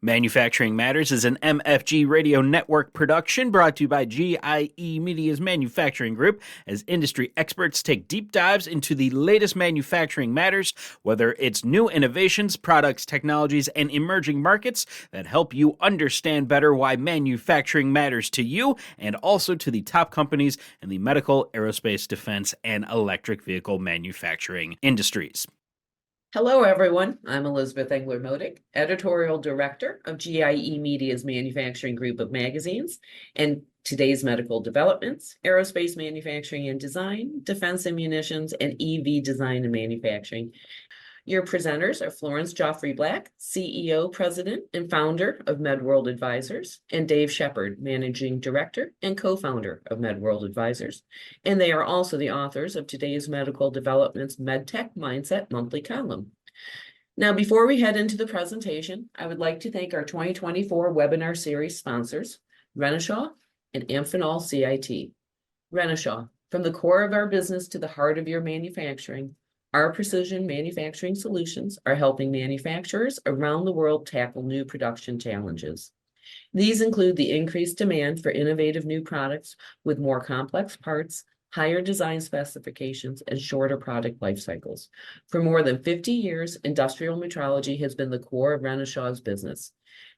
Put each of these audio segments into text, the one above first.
Manufacturing Matters is an MFG Radio Network production brought to you by GIE Media's Manufacturing Group as industry experts take deep dives into the latest manufacturing matters, whether it's new innovations, products, technologies, and emerging markets that help you understand better why manufacturing matters to you and also to the top companies in the medical, aerospace, defense, and electric vehicle manufacturing industries. Hello, everyone. I'm Elizabeth Engler-Modig, Editorial Director of GIE Media's Manufacturing Group of magazines, and today's medical developments, aerospace manufacturing and design, defense and munitions, and EV design and manufacturing. Your presenters are Florence Joffrey Black, CEO, President, and Founder of MedWorld Advisors, and Dave Shepard, Managing Director and Co-Founder of MedWorld Advisors. And they are also the authors of today's Medical Developments MedTech Mindset Monthly column. Now, before we head into the presentation, I would like to thank our 2024 webinar series sponsors, Renishaw and Amphenol CIT. Renishaw, from the core of our business to the heart of your manufacturing, our precision manufacturing solutions are helping manufacturers around the world tackle new production challenges. These include the increased demand for innovative new products with more complex parts, higher design specifications, and shorter product life cycles. For more than 50 years, industrial metrology has been the core of Renishaw's business.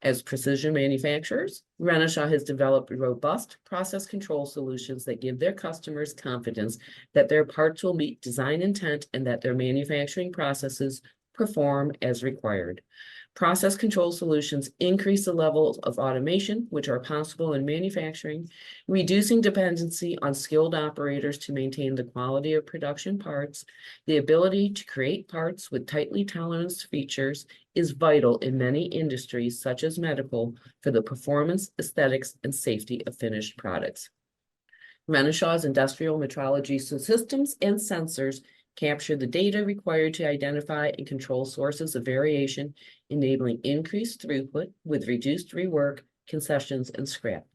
As precision manufacturers, Renishaw has developed robust process control solutions that give their customers confidence that their parts will meet design intent and that their manufacturing processes perform as required. Process control solutions increase the levels of automation which are possible in manufacturing, reducing dependency on skilled operators to maintain the quality of production parts. The ability to create parts with tightly toleranced features is vital in many industries, such as medical, for the performance, aesthetics, and safety of finished products. Renishaw's industrial metrology systems and sensors capture the data required to identify and control sources of variation, enabling increased throughput with reduced rework, concessions, and scrap.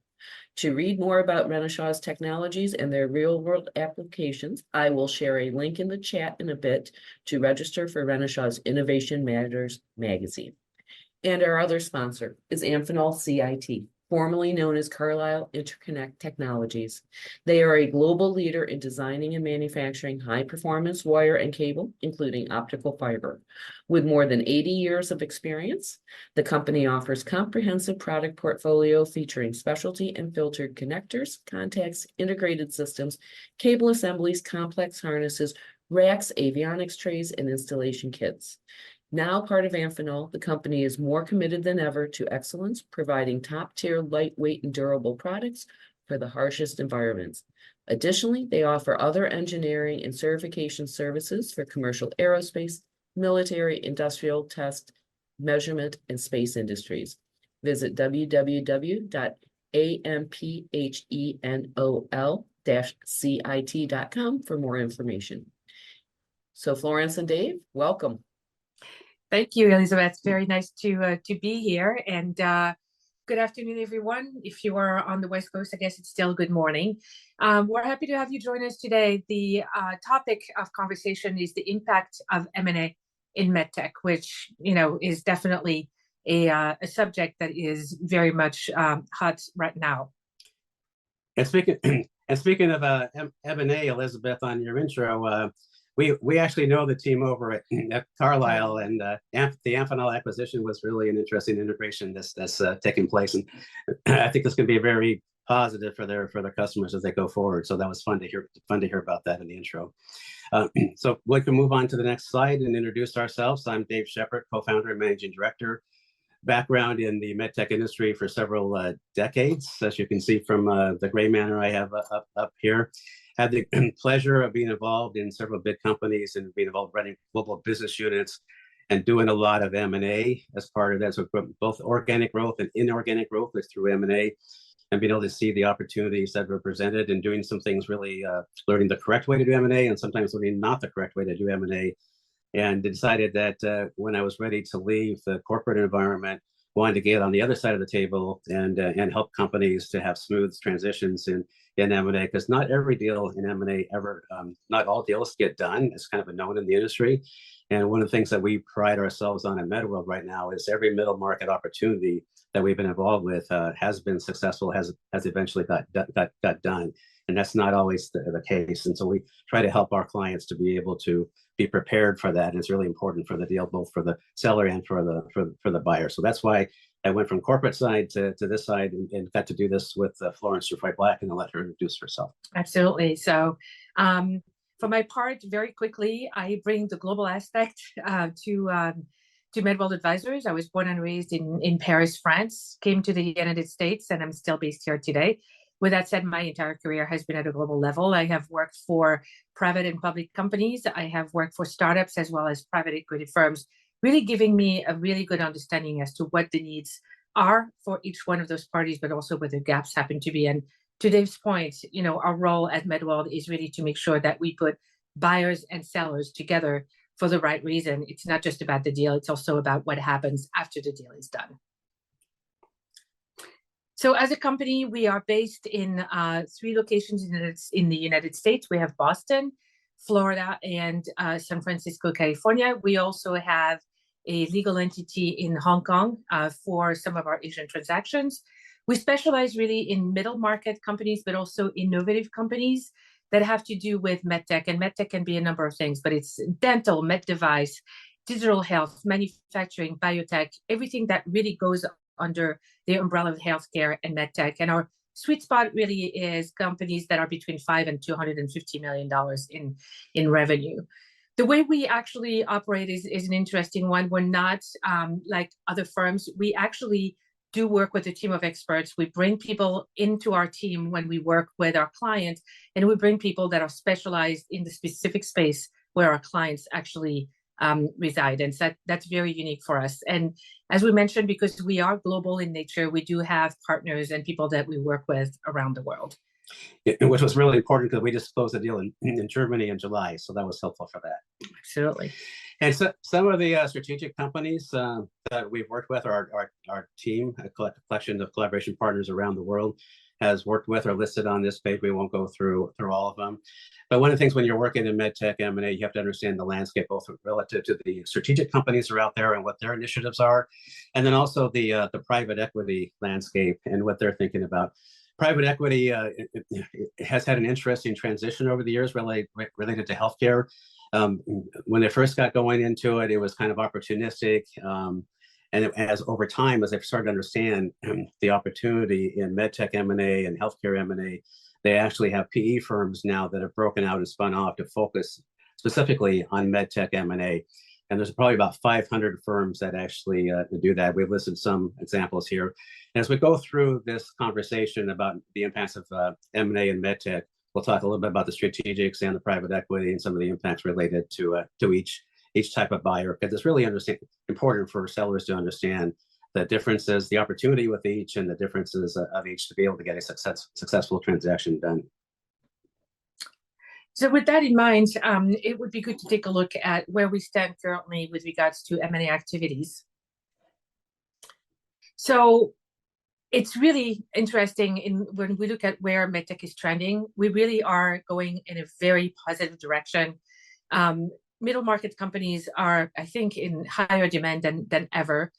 To read more about Renishaw's technologies and their real-world applications, I will share a link in the chat in a bit to register for Renishaw's Innovation Matters magazine. And our other sponsor is Amphenol CIT, formerly known as Carlisle Interconnect Technologies. They are a global leader in designing and manufacturing high-performance wire and cable, including optical fiber. With more than 80 years of experience, the company offers comprehensive product portfolio featuring specialty and filtered connectors, contacts, integrated systems, cable assemblies, complex harnesses, racks, avionics trays, and installation kits. Now part of Amphenol, the company is more committed than ever to excellence, providing top-tier lightweight and durable products for the harshest environments. Additionally, they offer other engineering and certification services for commercial aerospace, military, industrial, test, measurement, and space industries. Visit www.amphenol-cit.com for more information. So Florence and Dave, welcome. Thank you, Elizabeth. Very nice to be here. And good afternoon, everyone. If you are on the West Coast, I guess it's still good morning. We're happy to have you join us today. The topic of conversation is the impact of M&A in medtech, which is definitely a subject that is very much hot right now. And speaking of M&A, Elizabeth, on your intro. We actually know the team over at Carlisle, and the Amphenol acquisition was really an interesting integration that's taking place, and I think this can be very positive for their customers as they go forward. So that was fun to hear about that in the intro. So we can move on to the next slide and introduce ourselves. I'm Dave Shepard, co-founder and managing director. Background in the medtech industry for several decades, as you can see from the gray banner I have up here. Had the pleasure of being involved in several big companies and being involved running global business units and doing a lot of M&A as part of that. So both organic growth and inorganic growth is through M&A, and being able to see the opportunities that were presented and doing some things, really learning the correct way to do M&A and sometimes learning not the correct way to do M&A. And decided that when I was ready to leave the corporate environment, wanted to get on the other side of the table and help companies to have smooth transitions in M&A, because not every deal in M&A ever, not all deals get done. It's kind of a known in the industry. And one of the things that we pride ourselves on at MedWorld right now is every middle market opportunity that we've been involved with has been successful, has eventually got done. And that's not always the case. And so we try to help our clients to be able to be prepared for that. And it's really important for the deal, both for the seller and for the buyer. So that's why I went from corporate side to this side and got to do this with Florence Dufresne-Black, and I'll let her introduce herself. Absolutely. So for my part, very quickly, I bring the global aspect to MedWorld Advisors. I was born and raised in Paris, France, came to the United States, and I'm still based here today. With that said, my entire career has been at a global level. I have worked for private and public companies. I have worked for startups as well as private equity firms, really giving me a really good understanding as to what the needs are for each one of those parties, but also what the gaps happen to be. And to Dave's point, our role at MedWorld is really to make sure that we put buyers and sellers together for the right reason. It's not just about the deal, it's also about what happens after the deal is done. So as a company, we are based in 3 locations in the United States. We have Boston, Florida, and San Francisco, California. We also have a legal entity in Hong Kong for some of our Asian transactions. We specialize really in middle market companies, but also innovative companies that have to do with medtech. And medtech can be a number of things, but it's dental, med device, digital health, manufacturing, biotech, everything that really goes under the umbrella of healthcare and medtech. And our sweet spot really is companies that are between $5 and $250 million in revenue. The way we actually operate is an interesting one. We're not like other firms. We actually do work with a team of experts. We bring people into our team when we work with our clients, and we bring people that are specialized in the specific space where our clients actually reside. And so that's very unique for us. And as we mentioned, because we are global in nature, we do have partners and people that we work with around the world. Which was really important because we just closed a deal in Germany in July. So that was helpful for that. Absolutely. And so some of the strategic companies that we've worked with, our team, a collection of collaboration partners around the world, has worked with, are listed on this page. We won't go through all of them. But one of the things when you're working in medtech M&A, you have to understand the landscape, both relative to the strategic companies that are out there and what their initiatives are, and then also the private equity landscape and what they're thinking about. Private equity has had an interesting transition over the years related to healthcare. When they first got going into it, it was kind of opportunistic. And as over time, as they've started to understand the opportunity in medtech M&A and healthcare M&A, they actually have PE firms now that have broken out and spun off to focus specifically on medtech M&A. And there's probably about 500 firms that actually do that. We've listed some examples here. And as we go through this conversation about the impacts of M&A and medtech, we'll talk a little bit about the strategics and the private equity and some of the impacts related to each type of buyer, because it's really important for sellers to understand the differences, the opportunity with each, and the differences of each to be able to get a successful transaction done. So with that in mind, it would be good to take a look at where we stand currently with regards to M&A activities. So it's really interesting when we look at where medtech is trending, we really are going in a very positive direction. Middle market companies are, I think, in higher demand than ever.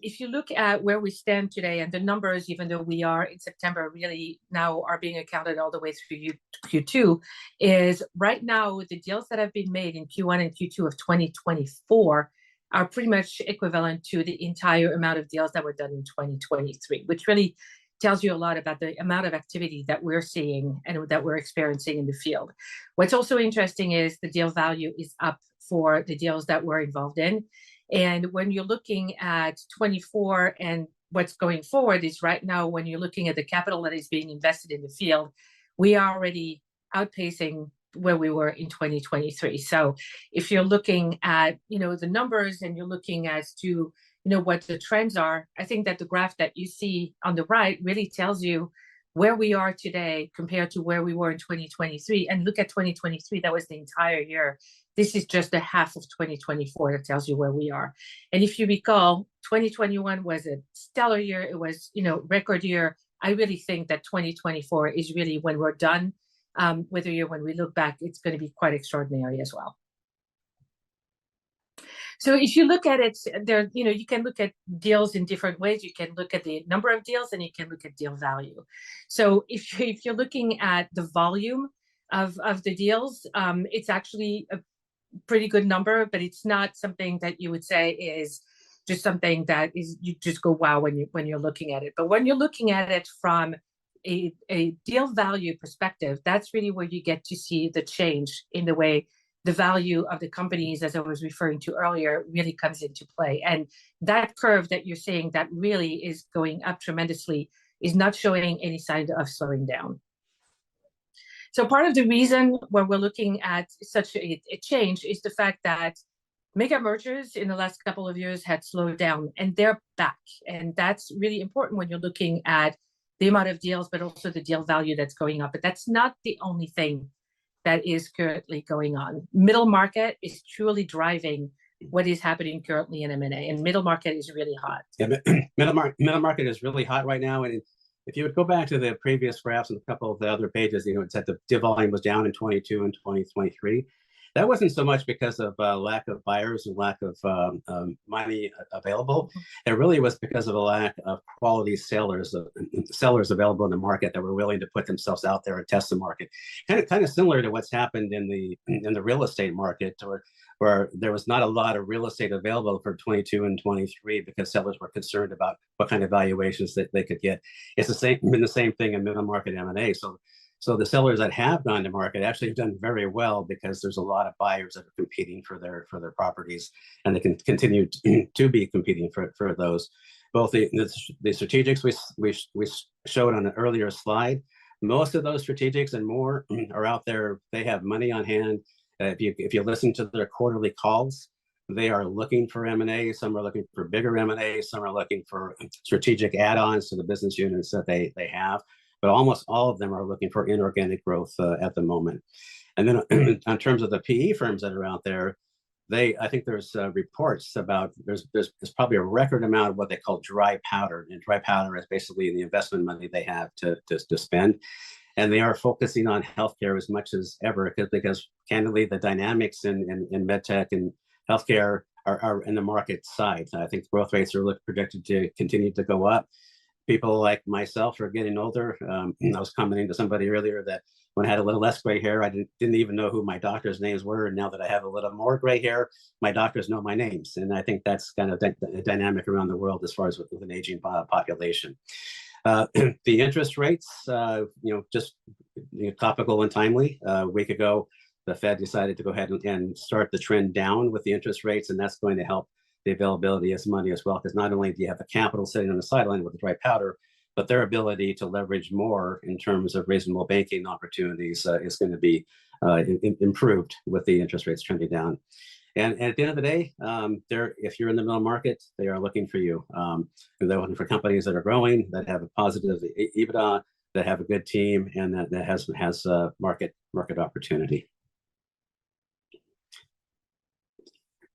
If you look at where we stand today and the numbers, even though we are in September, really now are being accounted all the way through Q2, is right now the deals that have been made in Q1 and Q2 of 2024 are pretty much equivalent to the entire amount of deals that were done in 2023, which really tells you a lot about the amount of activity that we're seeing and that we're experiencing in the field. What's also interesting is the deal value is up for the deals that we're involved in. And when you're looking at 24 and what's going forward is right now, when you're looking at the capital that is being invested in the field, we are already outpacing where we were in 2023. So if you're looking at, the numbers and you're looking as to, what the trends are, I think that the graph that you see on the right really tells you where we are today compared to where we were in 2023. And look at 2023, that was the entire year This is just the half of 2024 that tells you where we are. And if you recall, 2021 was a stellar year. It was, record year. I really think that 2024 is really when we're done with the year. When we look back, it's going to be quite extraordinary as well. So if you look at it, there, you can look at deals in different ways. You can look at the number of deals, and you can look at deal value. So if you're looking at the volume of the deals, it's actually a pretty good number, but it's not something that you would say is just something that is, you just go wow when you're looking at it. But when you're looking at it from a deal value perspective, that's really where you get to see the change in the way the value of the companies, as I was referring to earlier, really comes into play. And that curve that you're seeing that really is going up tremendously is not showing any sign of slowing down. So part of the reason why we're looking at such a change is the fact that mega mergers in the last couple of years had slowed down, and they're back. And that's really important when you're looking at the amount of deals, but also the deal value that's going up. But that's not the only thing that is currently going on. Middle market is truly driving what is happening currently in M&A, and middle market is really hot. Yeah, middle market is really hot right now. And if you would go back to the previous graphs and a couple of the other pages, it said the deal volume was down in 22 and 2023. That wasn't so much because of lack of buyers and lack of money available. It really was because of a lack of quality sellers available in the market that were willing to put themselves out there and test the market. Kind of similar to what's happened in the real estate market, where there was not a lot of real estate available for 22 and 23 because sellers were concerned about what kind of valuations that they could get. It's been the same thing in middle market M&A. So the sellers that have gone to market actually have done very well because there's a lot of buyers that are competing for their properties, and they can continue to be competing for those. Both the strategics we showed on an earlier slide, most of those strategics and more are out there. They have money on hand. If you listen to their quarterly calls, they are looking for M&A. Some are looking for bigger M&A. Some are looking for strategic add-ons to the business units that they have. But almost all of them are looking for inorganic growth at the moment. And then in terms of the PE firms that are out there, I think there's reports about there's probably a record amount of what they call dry powder. And dry powder is basically the investment money they have to spend. And they are focusing on healthcare as much as ever because candidly, the dynamics in medtech and healthcare are in the market side. I think growth rates are projected to continue to go up. People like myself are getting older. I was commenting to somebody earlier that when I had a little less gray hair, I didn't even know who my doctor's names were. And now that I have a little more gray hair, my doctors know my names. And I think that's kind of the dynamic around the world as far as with an aging population. The interest rates, just topical and timely. A week ago, the Fed decided to go ahead and start the trend down with the interest rates, and that's going to help the availability of money as well, because not only do you have the capital sitting on the sideline with the dry powder, but their ability to leverage more in terms of reasonable banking opportunities is going to be improved with the interest rates trending down. And at the end of the day, if you're in the middle market, they are looking for you. They're looking for companies that are growing, that have a positive EBITDA, that have a good team, and that has market opportunity.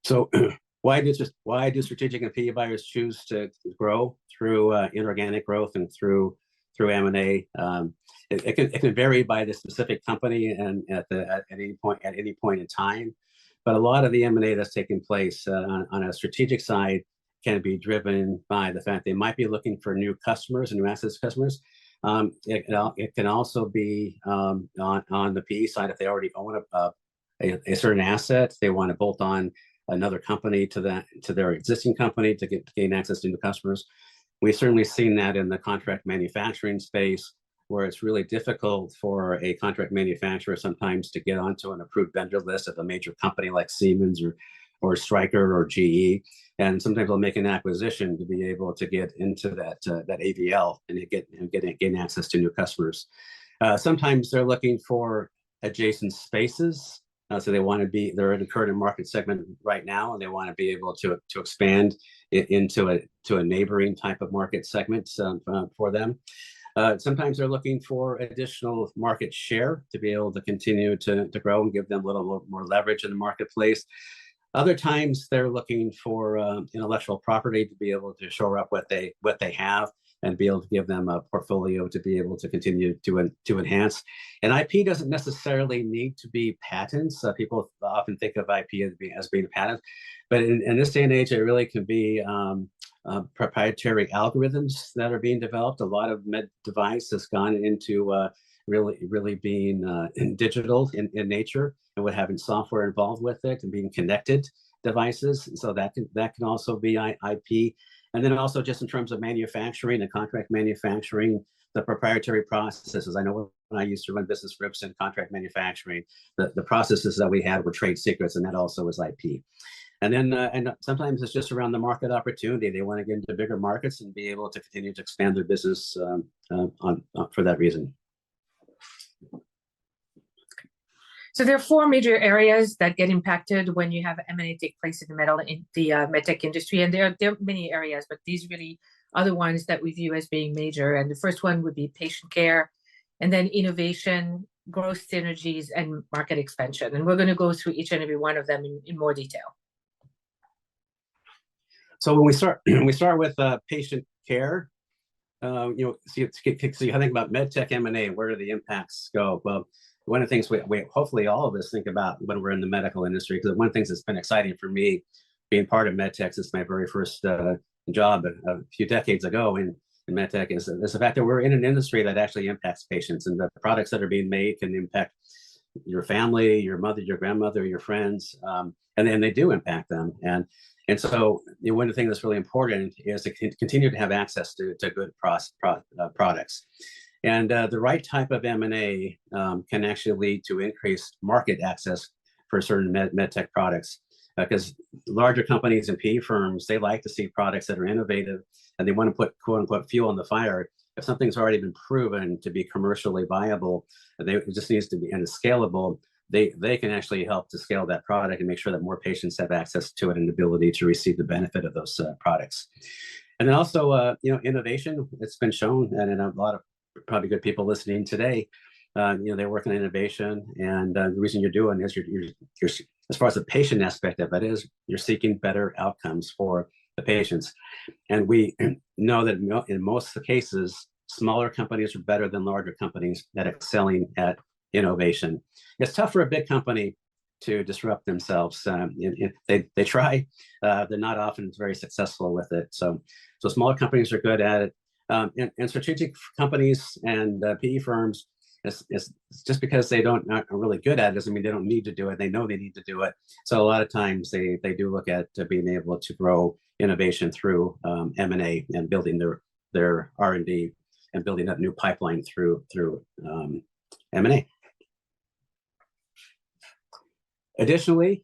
So why do strategic and PE buyers choose to grow through inorganic growth and through M&A? It can vary by the specific company and at any point in time. But a lot of the M&A that's taking place on a strategic side can be driven by the fact they might be looking for new customers and new access customers. It can also be on the PE side if they already own a certain asset, they want to bolt on another company to their existing company to gain access to new customers. We've certainly seen that in the contract manufacturing space, where it's really difficult for a contract manufacturer sometimes to get onto an approved vendor list of a major company like Siemens or Stryker or GE. And sometimes they'll make an acquisition to be able to get into that AVL and gain access to new customers. Sometimes they're looking for adjacent spaces. So they're in a current market segment right now, and they want to be able to expand into a neighboring type of market segment for them. Sometimes they're looking for additional market share to be able to continue to grow and give them a little more leverage in the marketplace. Other times they're looking for intellectual property to be able to shore up what they have and be able to give them a portfolio to be able to continue to enhance. And IP doesn't necessarily need to be patents. People often think of IP as being a patent, but in this day and age, it really can be proprietary algorithms that are being developed. A lot of med device has gone into really being digital in nature, and with having software involved with it and being connected devices. So that can also be IP. And then also just in terms of manufacturing and contract manufacturing, the proprietary processes. I know when I used to run business groups in contract manufacturing, the processes that we had were trade secrets, and that also was IP. And then and sometimes it's just around the market opportunity. They want to get into bigger markets and be able to continue to expand their business for that reason. So there are four major areas that get impacted when you have M&A take place in the medtech industry, and there are many areas, but these really are the ones that we view as being major. And the first one would be patient care, and then innovation, growth synergies, and market expansion. And we're going to go through each and every one of them in more detail. So when we start with patient care, so you think about medtech M&A, where do the impacts go? Well, one of the things we hopefully all of us think about when we're in the medical industry, because one of the things that's been exciting for me being part of medtech since my very first job a few decades ago in medtech is the fact that we're in an industry that actually impacts patients, and the products that are being made can impact your family, your mother, your grandmother, your friends, and then they do impact them. And so one of the things that's really important is to continue to have access to good products. And the right type of M&A can actually lead to increased market access for certain medtech products, because larger companies and PE firms, they like to see products that are innovative, and they want to put quote unquote fuel on the fire. If something's already been proven to be commercially viable, it just needs to be and is scalable, they can actually help to scale that product and make sure that more patients have access to it and the ability to receive the benefit of those products. And then also, innovation. It's been shown, and in a lot of probably good people listening today, they work in innovation, and the reason you're doing is you're as far as the patient aspect of it is, you're seeking better outcomes for the patients. And we know that in most of the cases, smaller companies are better than larger companies at excelling at innovation. It's tough for a big company to disrupt themselves. They try, they're not often very successful with it. So smaller companies are good at it. And strategic companies and PE firms, it's just because they not really good at it doesn't mean they don't need to do it. They know they need to do it. So a lot of times they do look at being able to grow innovation through M&A and building their R&D and building up new pipeline through M&A. Additionally,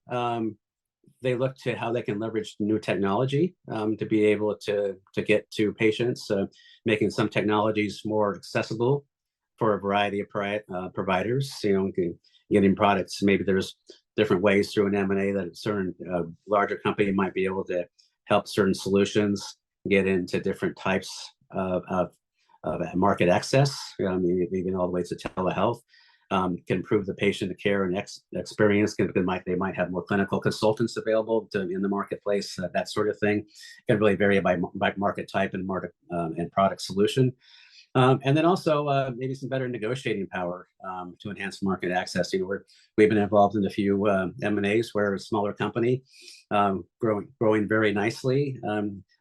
they look to how they can leverage new technology to be able to get to patients, making some technologies more accessible for a variety of providers. Getting products. Maybe there's different ways through an M&A that a certain larger company might be able to help certain solutions get into different types of market access, even all the way to telehealth. Can improve the patient care and experience. They might have more clinical consultants available in the marketplace, that sort of thing. It can really vary by market type and market and product solution. And then also maybe some better negotiating power to enhance market access. We've been involved in a few M&As where a smaller company growing very nicely,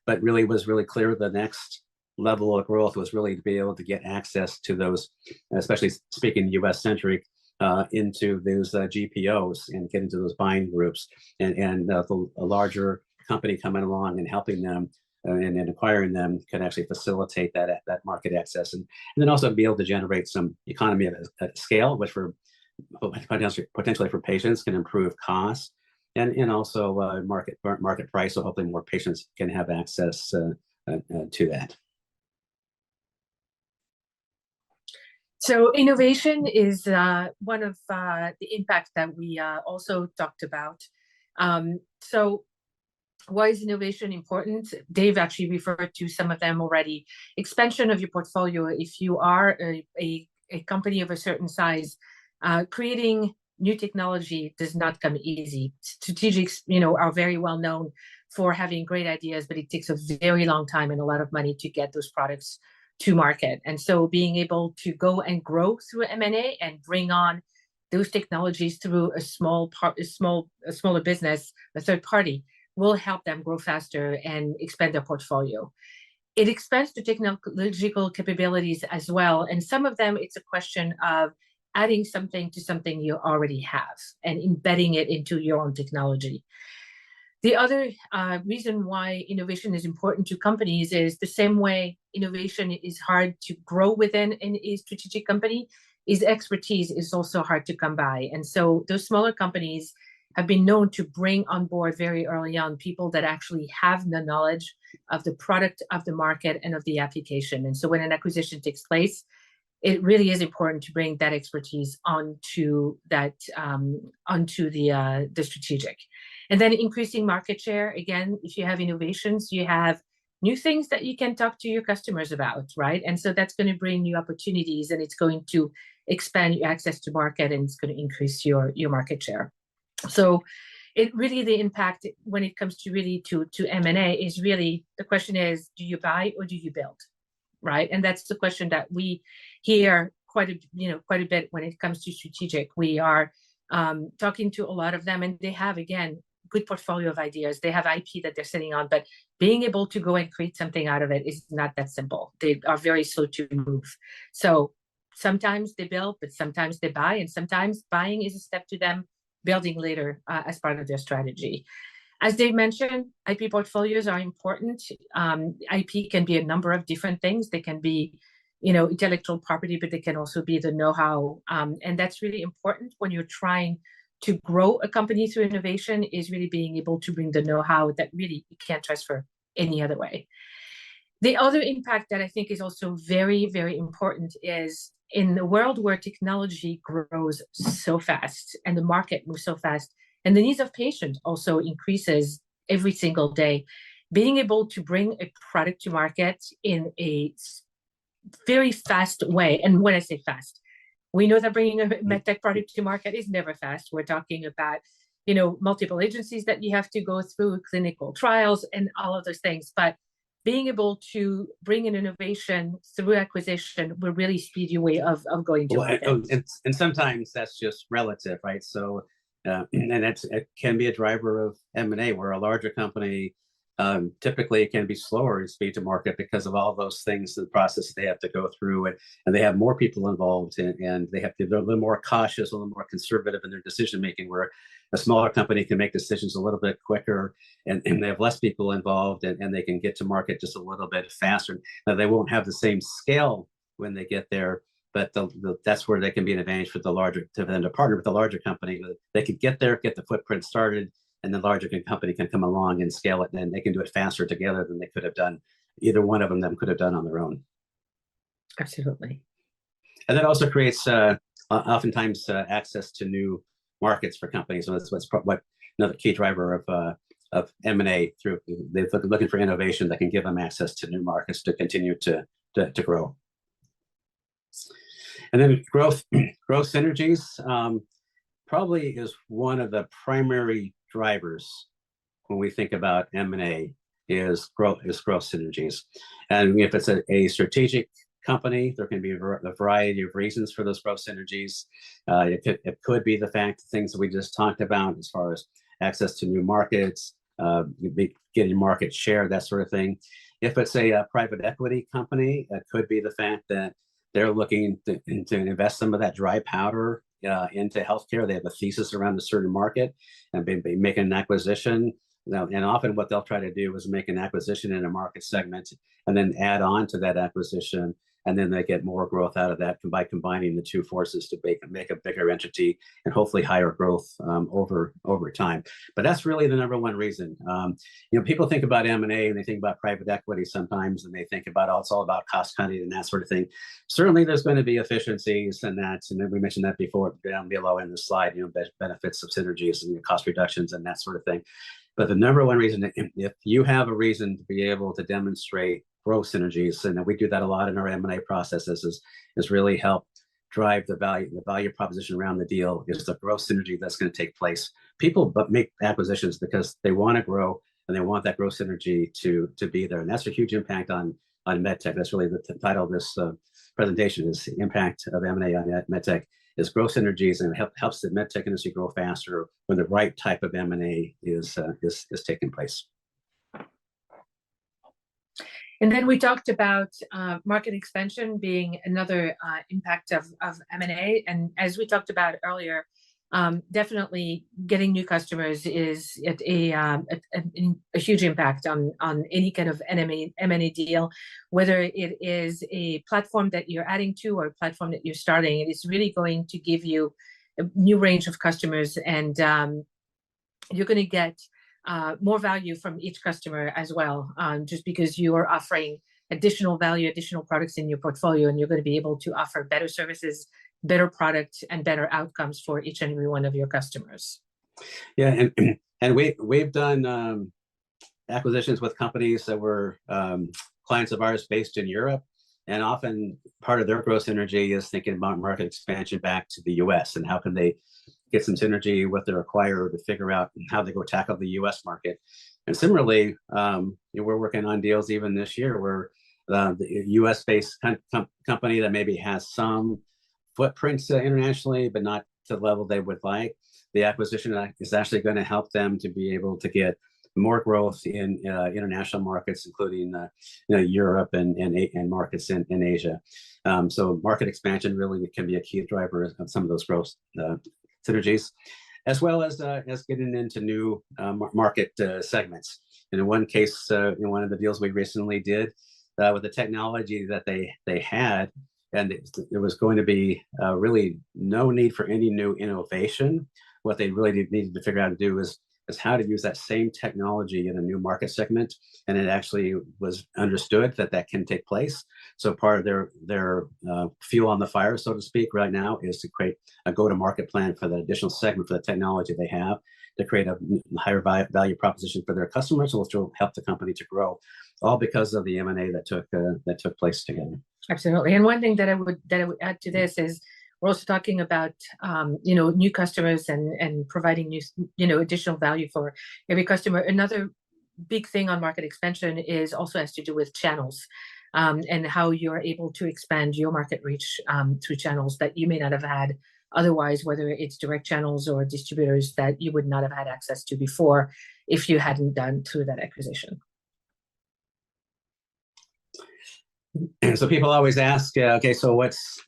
but really was really clear the next level of growth was really to be able to get access to those, especially speaking US centric, into those GPOs and get into those buying groups, and a larger company coming along and helping them and acquiring them can actually facilitate that market access, and then also be able to generate some economy at scale, which for potentially for patients can improve costs and also market price. So hopefully more patients can have access to that. So innovation is one of the impacts that we also talked about. So Why is innovation important? Dave actually referred to some of them already. Expansion of your portfolio. If you are a company of a certain size, creating new technology does not come easy. Strategics, are very well known for having great ideas, but it takes a very long time and a lot of money to get those products to market. And so being able to go and grow through M&A and bring on those technologies through a smaller business, a third party, will help them grow faster and expand their portfolio. It expands the technological capabilities as well. And some of them, it's a question of adding something to something you already have and embedding it into your own technology. The other reason why innovation is important to companies is the same way innovation is hard to grow within a strategic company, is expertise is also hard to come by. And so those smaller companies have been known to bring on board very early on people that actually have the knowledge of the product, of the market, and of the application. And so when an acquisition takes place, it really is important to bring that expertise onto that onto the strategic. And then increasing market share. Again, if you have innovations, you have new things that you can talk to your customers about, right? And so that's going to bring new opportunities, and it's going to expand your access to market, and it's going to increase your market share. So it really, the impact when it comes to really to M&A is really, the question is, do you buy or do you build, right? And that's the question that we hear quite a bit when it comes to strategic. We are talking to a lot of them, and they have, again, good portfolio of ideas. They have IP that they're sitting on, but being able to go and create something out of it is not that simple. They are very slow to move. So sometimes they build, but sometimes they buy, and sometimes buying is a step to them building later as part of their strategy. As Dave mentioned, IP portfolios are important. IP can be a number of different things. They can be, intellectual property, but they can also be the know-how. And that's really important when you're trying to grow a company through innovation, is really being able to bring the know-how that really you can't transfer any other way. The other impact that I think is also very, very important is in the world where technology grows so fast and the market moves so fast, and the needs of patients also increases every single day, being able to bring a product to market in a very fast way. And when I say fast, we know that bringing a medtech product to market is never fast. We're talking about, multiple agencies that you have to go through, clinical trials, and all of those things. But being able to bring an innovation through acquisition will really speed your way of going to market. And sometimes that's just relative, right? So, and it can be a driver of M&A, where a larger company typically it can be slower in speed to market because of all those things, the process they have to go through, and they have more people involved, and they have to be a little more cautious, a little more conservative in their decision making, where a smaller company can make decisions a little bit quicker, and they have less people involved, and they can get to market just a little bit faster. Now, they won't have the same scale when they get there, but that's where they can be an advantage for the larger, to them to partner with the larger company. They could get there, get the footprint started, and the larger company can come along and scale it, and they can do it faster together than they could have done. Either one of them could have done on their own. Absolutely. And that also creates oftentimes access to new markets for companies. So that's what another key driver of M&A. Through they're looking for innovation that can give them access to new markets to continue to grow. And then growth synergies probably is one of the primary drivers when we think about M&A, is growth synergies. And if it's a strategic company, there can be a variety of reasons for those growth synergies. It could be the fact, things that we just talked about as far as access to new markets, getting market share, that sort of thing. If it's a private equity company, it could be the fact that they're looking to invest some of that dry powder into healthcare. They have a thesis around a certain market and be making an acquisition. Now, and often what they'll try to do is make an acquisition in a market segment and then add on to that acquisition, and then they get more growth out of that by combining the two forces to make a bigger entity and hopefully higher growth over time. But that's really the number one reason. People think about M&A and they think about private equity sometimes, and they think about it's all about cost cutting and that sort of thing. Certainly, there's going to be efficiencies and then we mentioned that before down below in the slide. Benefits of synergies and cost reductions and that sort of thing. But the number one reason, if you have a reason to be able to demonstrate growth synergies, and we do that a lot in our M&A processes, is really help drive the value proposition around the deal, is the growth synergy that's going to take place. People but make acquisitions because they want to grow and they want that growth synergy to be there, and that's a huge impact on medtech. That's really the title of this presentation, is the impact of M&A on medtech. Is growth synergies, and helps the medtech industry grow faster when the right type of M&A is taking place. And then we talked about market expansion being another impact of M&A. And as we talked about earlier, definitely getting new customers is a huge impact on any kind of M&A deal, whether it is a platform that you're adding to or a platform that you're starting. It is really going to give you a new range of customers, and you're going to get more value from each customer as well, just because you are offering additional value, additional products in your portfolio, and you're going to be able to offer better services, better products, and better outcomes for each and every one of your customers. Yeah, and we've done acquisitions with companies that were clients of ours based in Europe, and often part of their growth synergy is thinking about market expansion back to the U.S. and how can they get some synergy with their acquirer to figure out how they go tackle the U.S. market. And similarly, we're working on deals even this year where the U.S.-based company that maybe has some footprints internationally, but not to the level they would like. The acquisition is actually going to help them to be able to get more growth in international markets, including Europe and markets in Asia. So market expansion really can be a key driver of some of those growth synergies, as well as getting into new market segments. And in one case, in one of the deals we recently did, with the technology that they had, and there was going to be really no need for any new innovation. What they really needed to figure out to do is how to use that same technology in a new market segment, and it actually was understood that can take place. So part of their fuel on the fire, so to speak, right now is to create a go-to-market plan for the additional segment for the technology they have, to create a higher value proposition for their customers, which will help the company to grow, all because of the M&A that took place together. Absolutely. And one thing that I would add to this is we're also talking about new customers and providing new additional value for every customer. Another big thing on market expansion is also has to do with channels, and how you're able to expand your market reach through channels that you may not have had otherwise, whether it's direct channels or distributors that you would not have had access to before if you hadn't done through that acquisition. And so people always ask, okay, so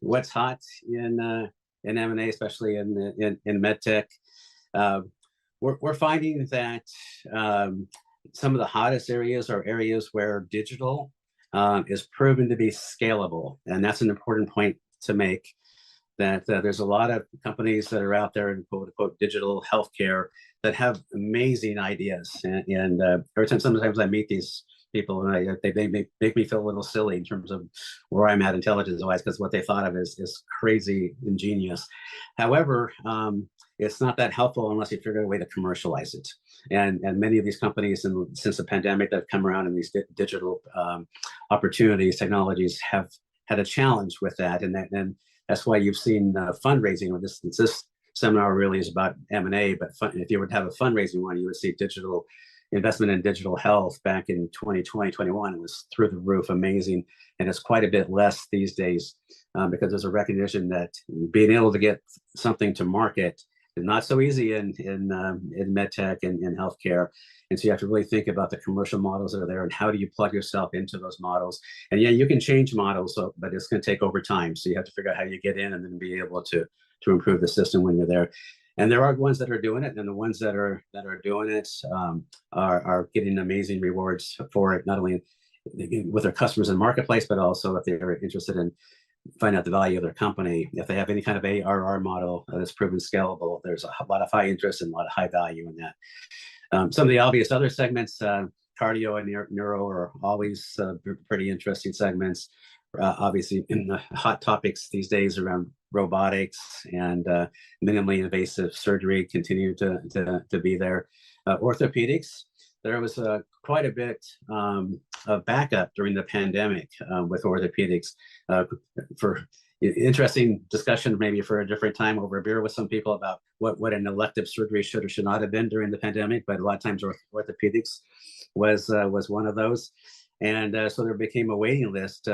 what's hot in M&A, especially in medtech? We're finding that some of the hottest areas are areas where digital is proven to be scalable, and that's an important point to make. That there's a lot of companies that are out there in quote unquote digital healthcare that have amazing ideas, and every time sometimes I meet these people, and they make me feel a little silly in terms of where I'm at intelligence-wise, because what they thought of is crazy ingenious. However, it's not that helpful unless you figure out a way to commercialize it. And many of these companies, since the pandemic, that have come around in these digital opportunities, technologies, have had a challenge with that, and that's why you've seen fundraising. Or this seminar really is about M&A, but if you were to have a fundraising one, you would see digital investment in digital health back in 2020, 21. It was through the roof, amazing. And it's quite a bit less these days because there's a recognition that being able to get something to market is not so easy in medtech and in healthcare. And so you have to really think about the commercial models that are there and how do you plug yourself into those models. And yeah, you can change models, but it's going to take over time. So you have to figure out how you get in and then be able to improve the system when you're there. And there are ones that are doing it, and the ones that are doing it are getting amazing rewards for it, not only with their customers in the marketplace, but also if they're interested in finding out the value of their company. If they have any kind of ARR model that's proven scalable, there's a lot of high interest and a lot of high value in that. Some of the obvious other segments, cardio and neuro, are always pretty interesting segments. Obviously, in the hot topics these days around robotics and minimally invasive surgery continue to be there. Orthopedics. There was quite a bit of backup during the pandemic with orthopedics. For interesting discussion, maybe for a different time over a beer with some people about what an elective surgery should or should not have been during the pandemic. But a lot of times orthopedics was one of those. And so there became a waiting list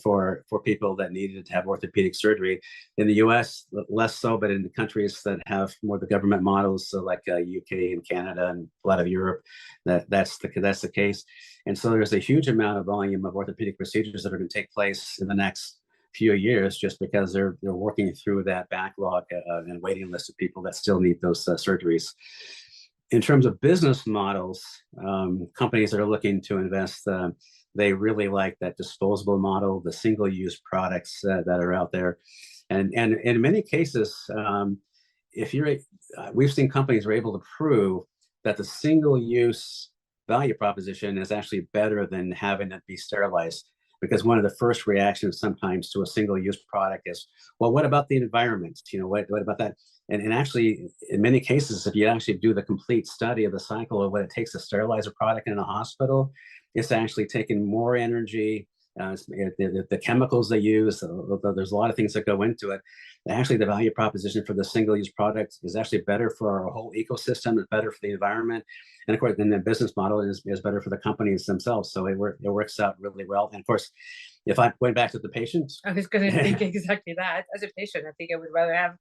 for people that needed to have orthopedic surgery. In the U.S., less so, but in the countries that have more of the government models, so like UK and Canada and a lot of Europe, that's the case. And so there's a huge amount of volume of orthopedic procedures that are going to take place in the next few years, just because they're working through that backlog and waiting list of people that still need those surgeries. In terms of business models, companies that are looking to invest, they really like that disposable model, the single-use products that are out there. And in many cases, we've seen companies are able to prove that the single-use value proposition is actually better than having it be sterilized. Because one of the first reactions sometimes to a single-use product is, well, what about the environment? What about that? And actually, in many cases, if you actually do the complete study of the cycle of what it takes to sterilize a product in a hospital, it's actually taking more energy. The chemicals they use, there's a lot of things that go into it. Actually, the value proposition for the single-use product is actually better for our whole ecosystem. It's better for the environment. And of course, then the business model is better for the companies themselves. So it works out really well. And of course, if I went back to the patient, I was going to think exactly that. As a patient, I think I would rather have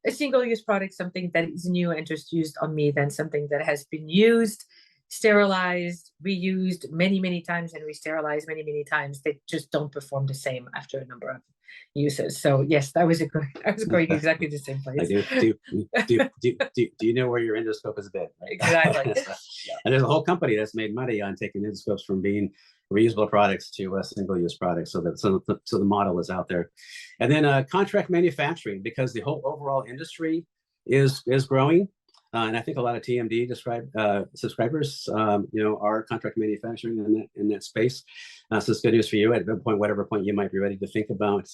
a single-use product, something that is new and just used on me, than something that has been used, sterilized, reused many, many times, and re-sterilized many, many times. They just don't perform the same after a number of uses. So yes, I was going exactly the same place. Do you know where your endoscope is been? Right? Exactly. Yeah. And there's a whole company that's made money on taking endoscopes from being reusable products to single-use products. So the model is out there. And then contract manufacturing, because the whole overall industry is growing. And I think a lot of TMD subscribers, are contract manufacturing in that space. So it's good news for you. At whatever point you might be ready to think about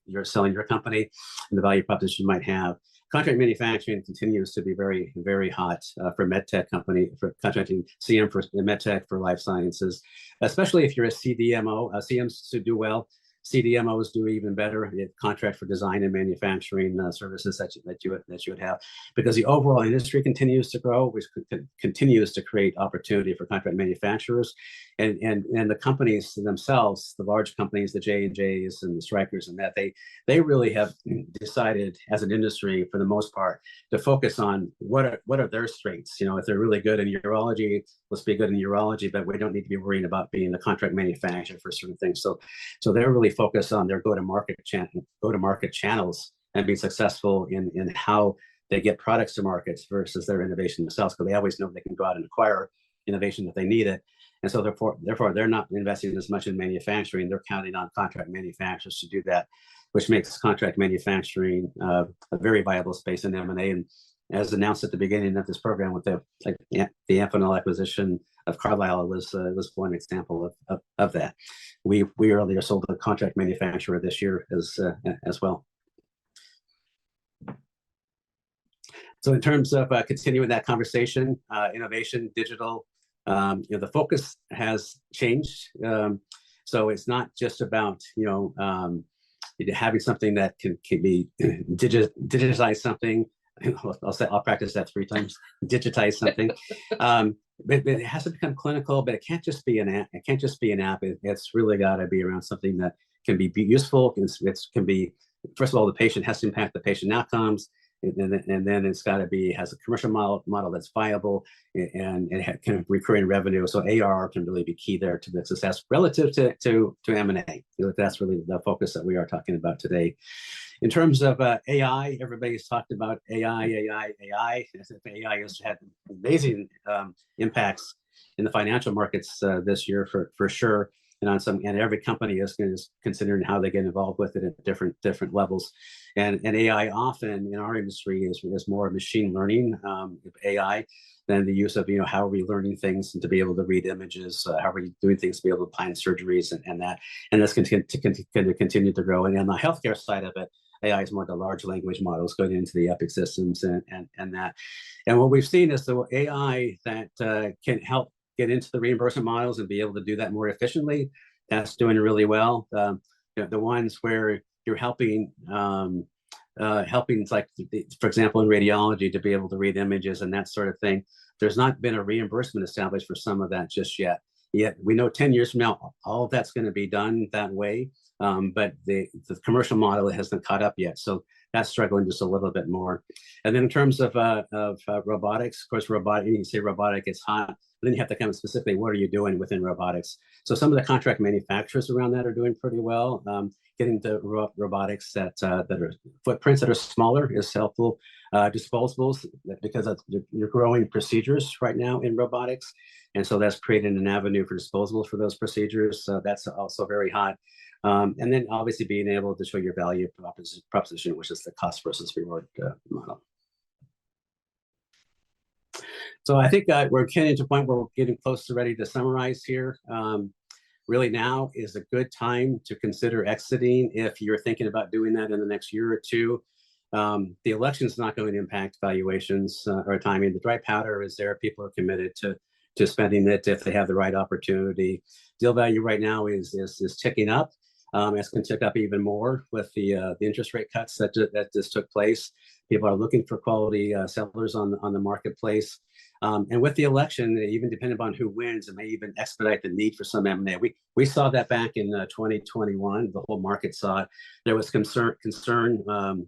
you're selling your company and the value proposition you might have. Contract manufacturing continues to be very, very hot for medtech company, for contracting CM for medtech, for life sciences, especially if you're a CDMO. CMs to do well. CDMOs do even better. Contract for design and manufacturing services that you would have, because the overall industry continues to grow, which continues to create opportunity for contract manufacturers, and the companies themselves, the large companies, the J&Js and the Strykers, and that they really have decided as an industry, for the most part, to focus on what are their strengths. If they're really good in urology, let's be good in urology, but we don't need to be worrying about being the contract manufacturer for certain things. So they're really focused on their go-to-market channels and being successful in how they get products to markets versus their innovation themselves, because they always know they can go out and acquire innovation if they need it. And so therefore they're not investing as much in manufacturing. They're counting on contract manufacturers to do that, which makes contract manufacturing a very viable space in M&A. And as announced at the beginning of this program with the Amphenol acquisition of Carlisle was one example of that. We earlier sold a contract manufacturer this year as well. So in terms of continuing that conversation, innovation, digital, the focus has changed. So it's not just about having something that can be digitize something. I'll practice that 3 times. Digitize something, but it has to become clinical. But it can't just be an app. It can't just be an app. It's really got to be around something that can be useful. It can be, first of all, the patient has to impact the patient outcomes, and then it's got to has a commercial model that's viable, and it can recurring revenue. So ARR can really be key there to the success relative to M&A. That's really the focus that we are talking about today. In terms of AI, everybody's talked about AI. AI has had amazing impacts in the financial markets this year for sure, and every company is considering how they get involved with it at different levels. And AI often in our industry is more machine learning AI than the use of how are we learning things and to be able to read images, how are we doing things to be able to plan surgeries and that, and that's going to continue to grow. And on the healthcare side of it, AI is more the large language models going into the Epic systems and that. And what we've seen is the AI that can help get into the reimbursement models and be able to do that more efficiently. That's doing really well. The ones where you're helping like, for example, in radiology to be able to read images and that sort of thing. There's not been a reimbursement established for some of that just yet. Yet we know 10 years from now, all of that's going to be done that way. But the commercial model hasn't caught up yet. So that's struggling just a little bit more. And then in terms of robotics, of course, you say robotic, it's hot. Then you have to come specifically, what are you doing within robotics? So some of the contract manufacturers around that are doing pretty well. Getting to robotics that are footprints that are smaller is helpful. Disposables, because you're growing procedures right now in robotics. And so that's creating an avenue for disposables for those procedures. So that's also very hot. And then obviously being able to show your value proposition, which is the cost versus reward model. So I think we're getting to a point where we're getting close to ready to summarize here. Really now is a good time to consider exiting if you're thinking about doing that in the next year or two. The election is not going to impact valuations or timing. The dry powder is there. People are committed to spending it if they have the right opportunity. Deal value right now is ticking up. It's going to tick up even more with the interest rate cuts that just took place. People are looking for quality sellers on the marketplace. And with the election, even depending upon who wins, it may even expedite the need for some M&A. We saw that back in 2021. The whole market saw it. There was concern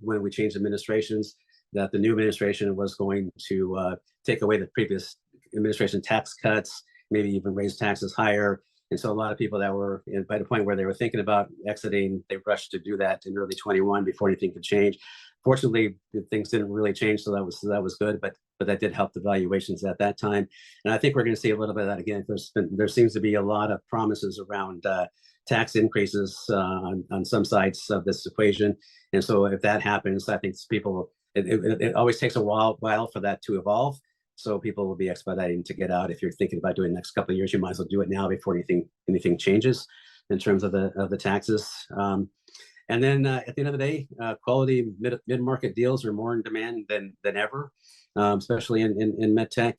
when we changed administrations that the new administration was going to take away the previous administration tax cuts, maybe even raise taxes higher. And so a lot of people that were by the point where they were thinking about exiting, they rushed to do that in early 21 before anything could change. Fortunately, things didn't really change, so that was good. But that did help the valuations at that time. And I think we're going to see a little bit of that again. There seems to be a lot of promises around tax increases on some sides of this equation. And so if that happens, I think people, it always takes a while for that to evolve. So people will be expediting to get out. If you're thinking about doing the next couple of years, you might as well do it now before anything changes in terms of the taxes. And then at the end of the day, quality mid-market deals are more in demand than ever, especially in medtech.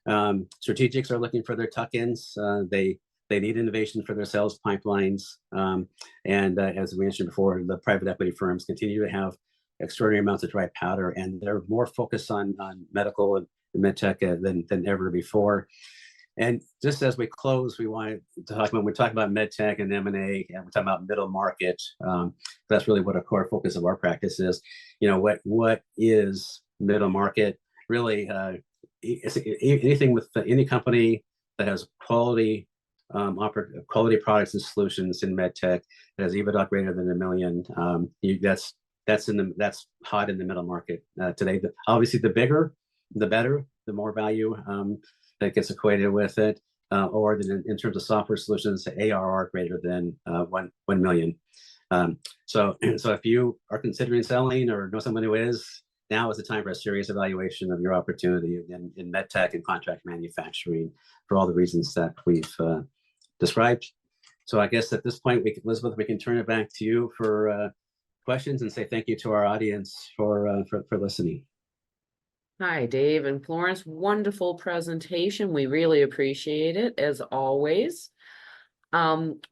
Strategics are looking for their tuck-ins. They need innovation for their sales pipelines. And as we mentioned before, the private equity firms continue to have extraordinary amounts of dry powder, and they're more focused on medical and medtech than ever before. And just as we close, we wanted to talk about, when we talk about medtech and M&A, and we're talking about middle market, that's really what a core focus of our practice is. You know, what is middle market? Really, anything with any company that has quality products and solutions in medtech that has EBITDA greater than $1 million. That's hot in the middle market today. Obviously, the bigger, the better, the more value that gets equated with it, or in terms of software solutions, ARR greater than 1 million. So if you are considering selling or know someone who is, now is the time for a serious evaluation of your opportunity in medtech and contract manufacturing for all the reasons that we've described. So I guess at this point, Elizabeth, we can turn it back to you for questions and say thank you to our audience for listening. Hi, Dave and Florence. Wonderful presentation. We really appreciate it, as always.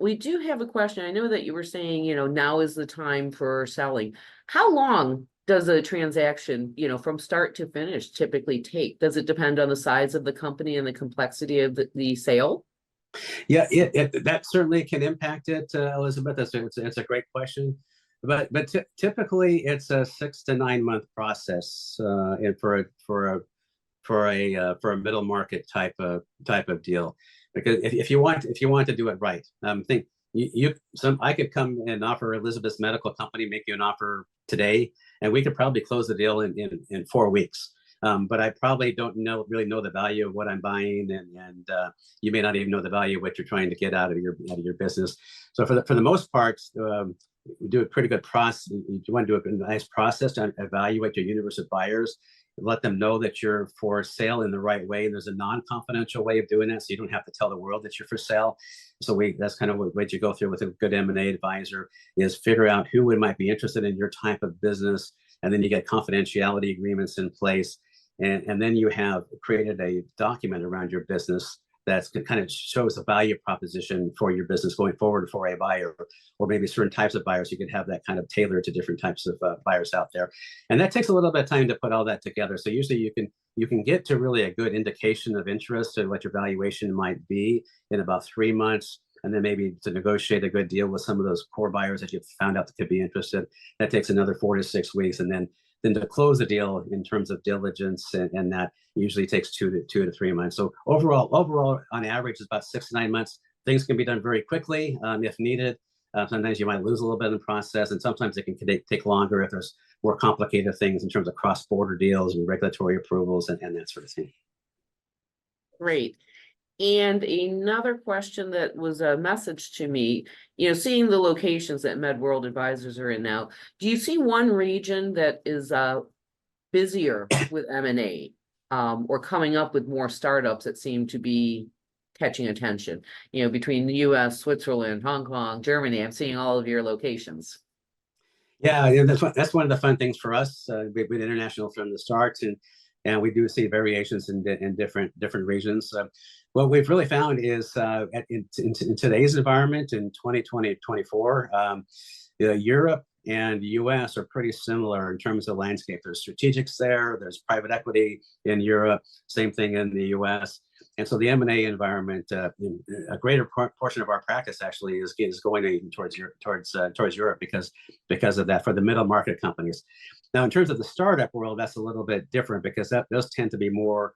We do have a question. I know that you were saying, now is the time for selling. How long does a transaction, from start to finish typically take? Does it depend on the size of the company and the complexity of the sale? Yeah, that certainly can impact it, Elizabeth. It's a great question. But typically it's a 6 to 9 month process, and for a middle market type of deal. Because if you want to do it right, I could come and offer Elizabeth's medical company, make you an offer today, and we could probably close the deal in 4 weeks. But I probably don't really know the value of what I'm buying, and you may not even know the value of what you're trying to get out of your business. So for the most part, we do a pretty good process. You want to do a nice process to evaluate your universe of buyers let them know that you're for sale in the right way. There's a non-confidential way of doing that, so you don't have to tell the world that you're for sale. So that's kind of what you go through with a good M&A advisor, is figure out who might be interested in your type of business, and then you get confidentiality agreements in place, and then you have created a document around your business that kind of shows the value proposition for your business going forward for a buyer, or maybe certain types of buyers. You could have that kind of tailored to different types of buyers out there, and that takes a little bit of time to put all that together. So usually you can get to really a good indication of interest and what your valuation might be in about 3 months, and then maybe to negotiate a good deal with some of those core buyers that you've found out that could be interested. That takes another 4 to 6 weeks, and then to close the deal in terms of diligence, and that usually takes 2 to 3 months. So overall, on average, it's about 6 to 9 months. Things can be done very quickly if needed. Sometimes you might lose a little bit in the process, and sometimes it can take longer if there's more complicated things in terms of cross-border deals and regulatory approvals and that sort of thing. Great. And another question that was a message to me, seeing the locations that MedWorld Advisors are in now, do you see one region that is busier with M&A or coming up with more startups that seem to be catching attention? Between the US, Switzerland, Hong Kong, Germany, I'm seeing all of your locations. Yeah, that's one of the fun things for us. We've been international from the start, and we do see variations in different regions. What we've really found is in today's environment in 2024, Europe and the US are pretty similar in terms of landscape. There's strategics there, there's private equity in Europe, same thing in the US. And so the M&A environment, a greater portion of our practice actually is going towards Europe because of that, for the middle market companies. Now, in terms of the startup world, that's a little bit different, because those tend to be more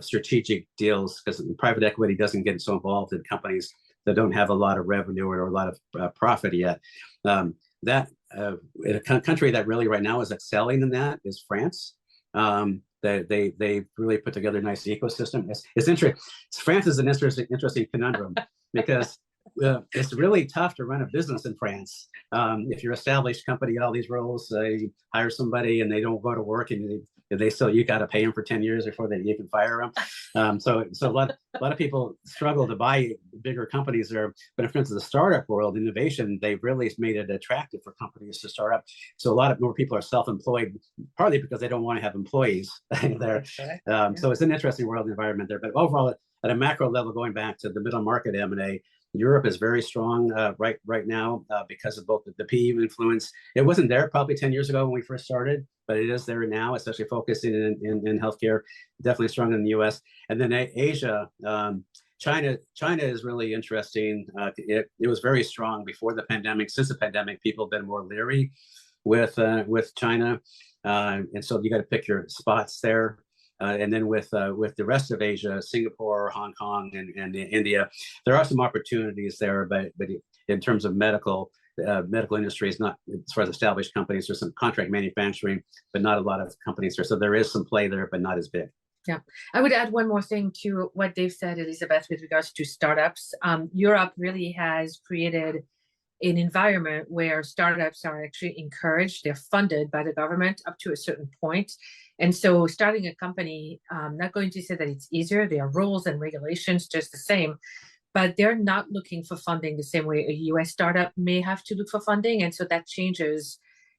strategic deals, because private equity doesn't get so involved in companies that don't have a lot of revenue or a lot of profit yet. In a country that really right now is excelling in that is France. They really put together a nice ecosystem. It's interesting. France is an interesting conundrum because it's really tough to run a business in France. If you're an established company, all these roles, you hire somebody and they don't go to work, and you got to pay them for 10 years before you can fire them. So a lot of people struggle to buy bigger companies there. But in terms of the startup world, innovation, they've really made it attractive for companies to start up. So a lot more people are self-employed, partly because they don't want to have employees there. So it's an interesting world environment there. But overall, at a macro level, going back to the middle market M&A, Europe is very strong right now because of both the PE influence. It wasn't there probably 10 years ago when we first started, but it is there now, especially focusing in healthcare. Definitely strong in the US. And then Asia, China is really interesting. It was very strong before the pandemic. Since the pandemic, people have been more leery with China, and so you got to pick your spots there. And then with the rest of Asia, Singapore, Hong Kong, and India, there are some opportunities there. But in terms of medical industries, not as far as established companies, there's some contract manufacturing, but not a lot of companies there. So there is some play there, but not as big. Yeah, I would add one more thing to what Dave said, Elizabeth, with regards to startups. Europe really has created an environment where startups are actually encouraged. They're funded by the government up to a certain point. And so starting a company, I'm not going to say that it's easier. There are rules and regulations just the same, but they're not looking for funding the same way a US startup may have to look for funding. And so that changes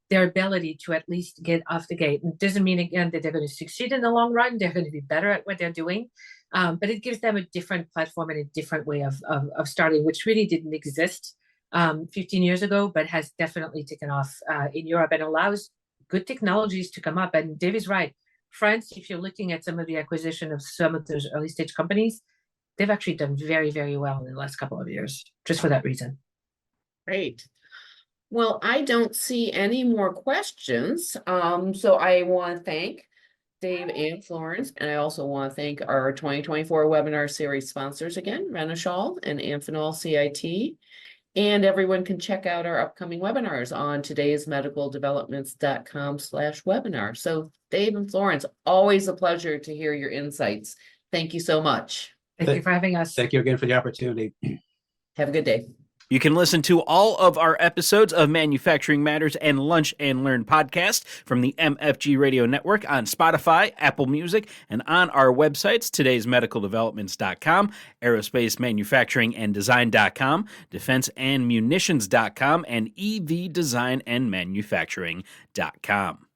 their ability to at least get off the gate. And it doesn't mean, again, that they're going to succeed in the long run. They're going to be better at what they're doing. But it gives them a different platform and a different way of starting, which really didn't exist 15 years ago, but has definitely taken off in Europe and allows good technologies to come up. And Dave is right. France, if you're looking at some of the acquisition of some of those early stage companies, they've actually done very, very well in the last couple of years, just for that reason. Great. Well, I don't see any more questions. So I want to thank Dave and Florence, and I also want to thank our 2024 webinar series sponsors again, Renishaw and Amphenol CIT. And everyone can check out our upcoming webinars on todaysmedicaldevelopments.com/webinar. So Dave and Florence, always a pleasure to hear your insights. Thank you so much. Thank you for having us. Thank you again for the opportunity. Have a good day. You can listen to all of our episodes of Manufacturing Matters and Lunch and Learn podcast from the MFG Radio Network on Spotify, Apple Music, and on our websites, todaysmedicaldevelopments.com, aerospacemanufacturinganddesign.com, defenseandmunitions.com, and evdesignandmanufacturing.com.